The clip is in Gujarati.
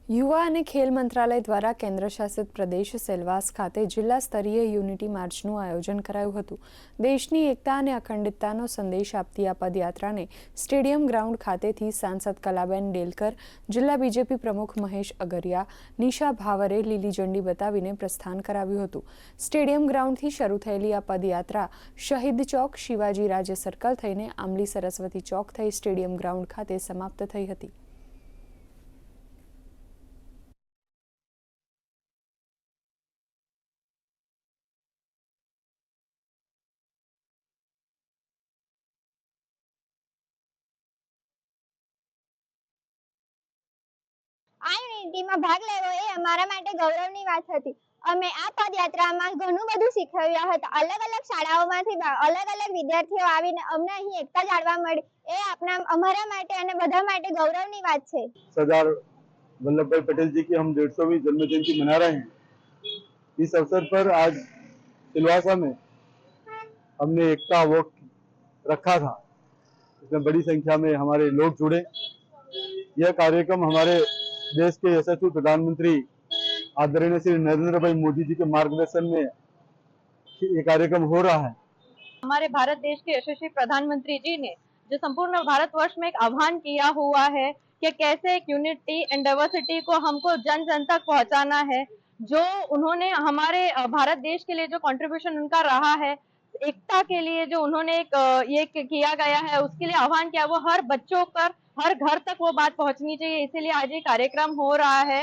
યુવા અને ખેલ મંત્રાલય દ્વારા કેન્દ્ર શાસિત પ્રદેશ સેલવાસ ખાતે જિલ્લા સ્તરીય યુનિટી માર્ચનું આયોજન કરાયું હતું। દેશની એકતા અને અખંડિતતાનો સંદેશ આપતી આ પદયાત્રાને સ્ટેડિયમ ગ્રાઉન્ડ ખાતેથી સાંસદ કલાબેન ડેલકર, જિલ્લા બીજેપી પ્રમુખ મહેશ અગરિયા, નિશા ભાવરે લીલી ઝંડી બતાવીને પ્રસ્થાન કરાવ્યું હતું। સ્ટેડિયમ ગ્રાઉન્ડથી શરૂ થયેલી આ પદયાત્રા શહીદ ચોક, શિવાજી રાજ્ય સર્કલ થઈને આંબલી સરસ્વતી ચોક થઈ સ્ટેડિયમ ગ્રાઉન્ડ ખાતે સમાપ્ત થઈ હતી। આ યુનિટીમાં ભાગ લેવો એ અમારા માટે ગૌરવની વાત હતી। અમે આ પદયાત્રામાં ઘણું બધું શીખવ્યા હતા। અલગ અલગ શાળાઓમાંથી અલગ અલગ વિદ્યાર્થીઓ આવીને અમને અહીં એકતા જાણવા મળી એ અમારા માટે અને બધા માટે ગૌરવની વાત છે। सरदार वल्लभ भाई पटेल जी की हम 150वीं जन्म जयंती मना रहे हैं। इस अवसर पर आज सिलवासा में हमने एकता वॉक रखा था। इसमें बड़ी संख्या में हमारे लोग जुड़े। यह कार्यक्रम हमारे देश के यशस्वी प्रधानमंत्री आदरणीय श्री नरेंद्र भाई मोदी जी के मार्गदर्शन में ये कार्यक्रम हो रहा है। हमारे भारत देश के यशस्वी प्रधानमंत्री जी ने जो संपूर्ण भारतवर्ष में एक आह्वान किया हुआ है कि कैसे एक यूनिटी एंड डाइवर्सिटी को हमको जन जन तक पहुंचाना है। जो उन्होंने हमारे भारत देश के लिए जो कंट्रीब्यूशन उनका रहा है, एकता के लिए जो उन्होंने एक ये किया गया है, उसके लिए आह्वान किया, वो हर बच्चों पर हर घर तक वो बात पहुंचनी चाहिए। इसीलिए आज ये कार्यक्रम हो रहा है।